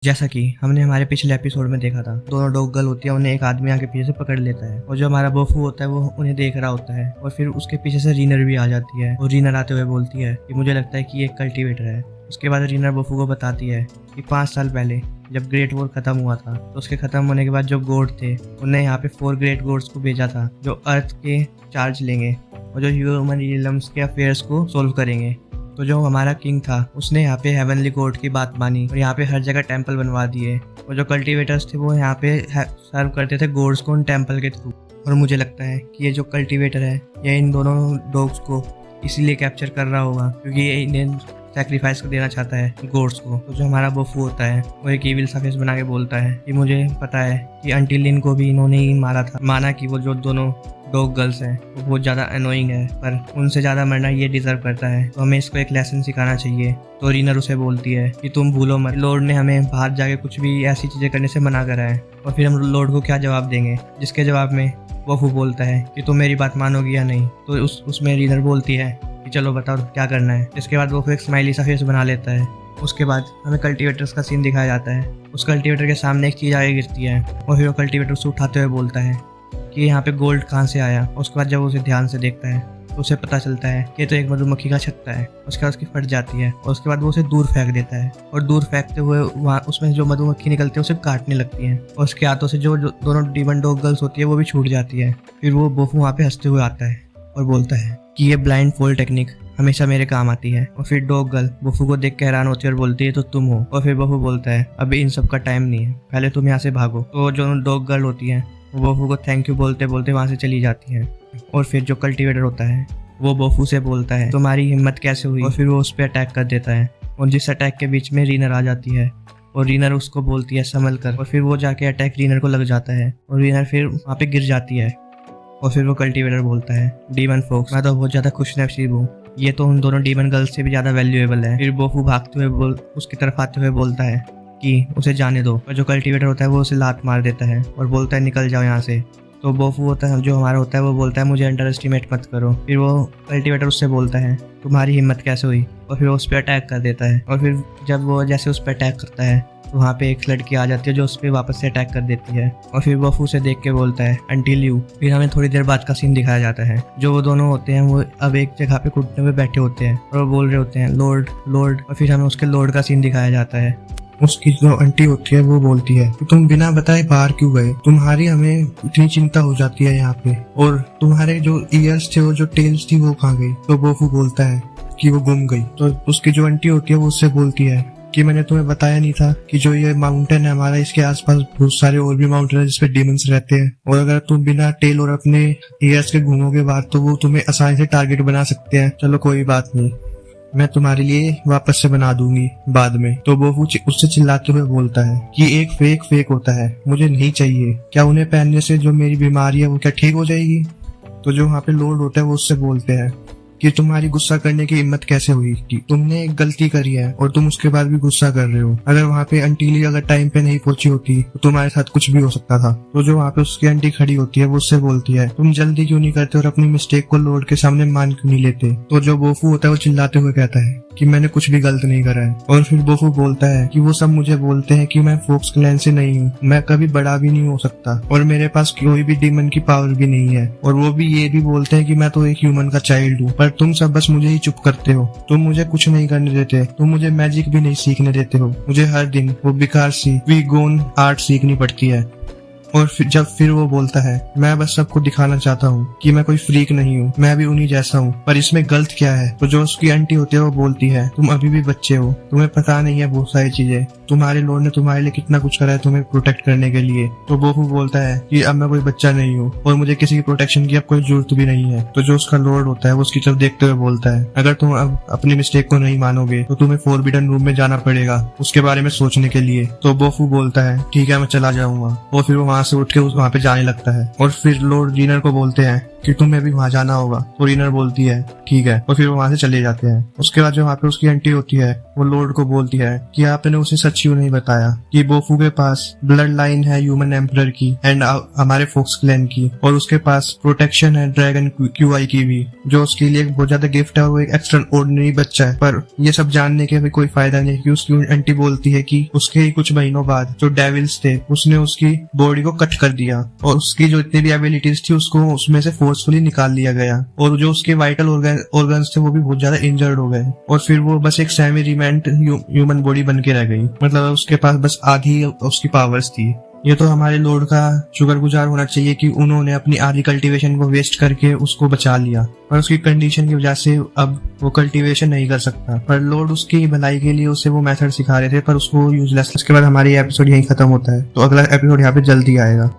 जैसा कि हमने हमारे पिछले एपिसोड में देखा था, दोनों डॉग गर्ल होती है, उन्हें एक आदमी आके पीछे से पकड़ लेता है और जो हमारा बोफू होता है वो उन्हें देख रहा होता है और फिर उसके पीछे से रीनर भी आ जाती है और रीनर आते हुए बोलती है कि मुझे लगता है कि ये एक कल्टीवेटर है। उसके बाद रीनर बोफू को बताती है कि 5 साल पहले जब ग्रेट वॉर खत्म हुआ था तो उसके खत्म होने के बाद जो गॉड थे उन्हें यहाँ पे 4 ग्रेट गॉड्स को भेजा था जो अर्थ के चार्ज लेंगे और जो ह्यूमन रियल्म्स के अफेयर्स को सोल्व करेंगे। तो जो हमारा किंग था उसने यहाँ पे हेवनली गॉड की बात मानी और यहाँ पे हर जगह टेंपल बनवा दिए और जो कल्टीवेटर्स थे वो यहाँ पे सर्व करते थे गॉड्स को उन टेंपल के थ्रू। और मुझे लगता है कि ये जो कल्टीवेटर है ये इन दोनों डॉग्स को इसीलिए कैप्चर कर रहा होगा क्योंकि ये इन्हें सैक्रिफाइस देना चाहता है गॉड्स को। तो जो हमारा बोफू होता है वो एक ईविल सा फेस बना के बोलता है कि मुझे पता है कि अंटिल लिन को भी इन्होंने ही मारा था, माना कि वो जो दोनों डॉग गर्ल्स हैं वो बहुत ज़्यादा अनोइंग है पर उनसे ज़्यादा मरना ये डिजर्व करता है, तो हमें इसको एक लेसन सिखाना चाहिए। तो रीनर उसे बोलती है कि तुम भूलो मत, लॉर्ड ने हमें बाहर जाके कुछ भी ऐसी चीज़ें करने से मना करा है। और फिर हम लॉर्ड को क्या जवाब देंगे, जिसके जवाब में बोफू बोलता है कि तुम मेरी बात मानोगे या नहीं। तो उसमें रीनर बोलती है कि चलो बताओ क्या करना है। इसके बाद बोफू एक स्माइली सा फेस बना लेता है। उसके बाद हमें कल्टीवेटर्स का सीन दिखाया जाता है। उस कल्टीवेटर के सामने एक चीज़ आगे गिरती है और फिर वो कल्टीवेटर उसे उठाते हुए बोलता है कि यहाँ पे गोल्ड कहाँ से आया। उसके बाद जब उसे ध्यान से देखता है तो उसे पता चलता है कि ये तो एक मधुमक्खी का छत्ता है। उसके बाद उसकी फट जाती है और उसके बाद वो उसे दूर फेंक देता है और दूर फेंकते हुए वहाँ उसमें जो मधुमक्खी निकलती है उसे काटने लगती है और उसके हाथों से जो दोनों डीमन डॉग गर्ल्स होती है वो भी छूट जाती है। फिर वो बोफू वहाँ पे हंसते हुए आता है और बोलता है कि ये ब्लाइंड फोल्ड टेक्निक हमेशा मेरे काम आती है। और फिर डॉग गर्ल बोफू को देख के हैरान होती है और बोलती है तो तुम हो। और फिर बोफू बोलता है अभी इन सब का टाइम नहीं है, पहले तुम यहाँ से भागो। तो जो डॉग गर्ल होती है वो बोफू को थैंक यू बोलते बोलते वहाँ से चली जाती है। और फिर जो कल्टीवेटर होता है वो बोफू से बोलता है तुम्हारी हिम्मत कैसे हुई, और फिर वो उस पर अटैक कर देता है और जिस अटैक के बीच में रीनर आ जाती है और रीनर उसको बोलती है संभल कर, और फिर वो जाके अटैक रीनर को लग जाता है और रीनर फिर वहाँ पे गिर जाती है। और फिर वो कल्टीवेटर बोलता है डीमन फोक्स मैं तो बहुत ज़्यादा खुश नसीब हूँ, ये तो उन दोनों डीमन गर्ल्स से भी ज़्यादा वैल्यूएबल है। फिर बोफू भागते हुए उसकी तरफ आते हुए बोलता है कि उसे जाने दो, और जो कल्टीवेटर होता है वो उसे लात मार देता है और बोलता है निकल जाओ यहाँ से। तो बोफू होता है जो हमारा होता है वो बोलता है मुझे अंडर एस्टिमेट मत करो। फिर वो कल्टीवेटर उससे बोलता है तुम्हारी हिम्मत कैसे हुई, और फिर वो उस पर अटैक कर देता है। और फिर जब वो जैसे उस पर अटैक करता है तो वहाँ पे एक लड़की आ जाती है जो उस पर वापस से अटैक कर देती है और फिर बोफू से देख के बोलता है अंटिल यू। फिर हमें थोड़ी देर बाद का सीन दिखाया जाता है। जो वो दोनों होते हैं वो अब एक जगह पे घुटने में बैठे होते हैं और वो बोल रहे होते हैं लॉर्ड लॉर्ड। और फिर हमें उसके लॉर्ड का सीन दिखाया जाता है। उसकी जो आंटी होती है वो बोलती है कि तुम बिना बताए बाहर क्यों गए, तुम्हारी हमें इतनी चिंता हो जाती है यहाँ पे, और तुम्हारे जो ईयर्स थे वो जो टेल्स थी वो कहाँ गई। तो बोफू बोलता है कि वो गुम गई। तो उसकी जो आंटी होती है वो उससे बोलती है कि मैंने तुम्हें बताया नहीं था कि जो ये माउंटेन है हमारा, इसके आसपास बहुत सारे और भी माउंटेन है जिसपे डीमंस रहते हैं, और अगर तुम बिना टेल और अपने ईयर्स के घूमोगे बाहर तो वो तुम्हें आसानी से टारगेट बना सकते हैं। चलो कोई बात नहीं, मैं तुम्हारे लिए वापस से बना दूंगी बाद में। तो बोफू उससे चिल्लाते हुए बोलता है कि एक फेक होता है, मुझे नहीं चाहिए। क्या उन्हें पहनने से जो मेरी बीमारी है वो क्या ठीक हो जाएगी। तो जो वहाँ पे लॉर्ड होता है वो उससे बोलते हैं कि तुम्हारी गुस्सा करने की हिम्मत कैसे हुई, कि तुमने एक गलती करी है और तुम उसके बाद भी गुस्सा कर रहे हो। अगर वहाँ पे अंटीली अगर टाइम पे नहीं पहुंची होती तो तुम्हारे साथ कुछ भी हो सकता था। तो जो वहाँ पे उसकी आंटी खड़ी होती है वो उससे बोलती है तुम जल्दी क्यों नहीं करते और अपनी मिस्टेक को लॉर्ड के सामने मान क्यों नहीं लेते। तो जो बोफू होता है वो चिल्लाते हुए कहता है कि मैंने कुछ भी गलत नहीं करा है। और फिर बोफू बोलता है कि वो सब मुझे बोलते हैं कि मैं फोक्स क्लैन से नहीं हूँ, मैं कभी बड़ा भी नहीं हो सकता और मेरे पास कोई भी डीमन की पावर भी नहीं है, और वो भी ये भी बोलते हैं कि मैं तो एक ह्यूमन का चाइल्ड हूँ, पर तुम सब बस मुझे ही चुप करते हो, तुम मुझे कुछ नहीं करने देते, तुम मुझे मैजिक भी नहीं सीखने देते हो, मुझे हर दिन वो बेकार सी वीगोन आर्ट सीखनी पड़ती है। और फिर वो बोलता है मैं बस सबको दिखाना चाहता हूँ कि मैं कोई फ्रीक नहीं हूँ, मैं भी उन्हीं जैसा हूँ, पर इसमें गलत क्या है। तो जो उसकी आंटी होती है वो बोलती है तुम अभी भी बच्चे हो, तुम्हें पता नहीं है बहुत सारी चीजें, तुम्हारे लॉर्ड ने तुम्हारे लिए कितना कुछ करा है तुम्हें प्रोटेक्ट करने के लिए। तो बोफू बोलता है कि अब मैं कोई बच्चा नहीं हूँ और मुझे किसी की प्रोटेक्शन की अब कोई जरूरत भी नहीं है। तो जो उसका लॉर्ड होता है वो उसकी तरफ देखते हुए बोलता है अगर तुम अब अपनी मिस्टेक को नहीं मानोगे तो तुम्हें फॉरबिडन रूम में जाना पड़ेगा उसके बारे में सोचने के लिए। तो बोफू बोलता है ठीक है मैं चला जाऊंगा, और फिर वो वहाँ से उठ के वहाँ पे जाने लगता है। और फिर लॉर्ड रीनर को बोलते हैं कि तुम्हें भी वहां जाना होगा। तो रीनर बोलती है ठीक है, और फिर वो वहां से चले जाते हैं। उसके बाद जो वहाँ पे उसकी आंटी होती है वो लॉर्ड को बोलती है कि आपने उसे सच क्यों नहीं बताया कि बोफू के पास ब्लड लाइन है ह्यूमन एम्परर की एंड हमारे फोक्स क्लैन की, और उसके पास प्रोटेक्शन है ड्रैगन क्यूआई की भी, जो उसके लिए एक बहुत ज्यादा गिफ्ट है। वो एक एक्स्ट्रा ऑर्डिनरी बच्चा है। पर ये सब जानने के भी कोई फायदा नहीं, कि उसकी आंटी बोलती है कि उसके ही कुछ महीनों बाद जो डेविल्स थे उसने उसकी बॉडी को कट कर दिया, और उसकी जो इतनी भी एबिलिटीज थी उसको उसमें से फोर्सफुली निकाल लिया गया, और जो उसके वाइटल ऑर्गन्स थे वो भी बहुत ज्यादा इंजर्ड हो गए, और फिर वो बस एक सेमी रिमेंट ह्यूमन बॉडी बन के रह गई। मतलब उसके पास बस आधी उसकी पावर्स थी। ये तो हमारे लॉर्ड का शुक्रगुजार होना चाहिए कि उन्होंने अपनी आधी कल्टीवेशन को वेस्ट करके उसको बचा लिया, पर उसकी कंडीशन की वजह से अब वो कल्टीवेशन नहीं कर सकता। पर लॉर्ड उसकी भलाई के लिए उसे वो मेथड सिखा रहे थे, पर उसको यूजलेस। उसके बाद हमारी एपिसोड यहीं खत्म होता है, तो अगला एपिसोड यहाँ पे जल्दी आएगा।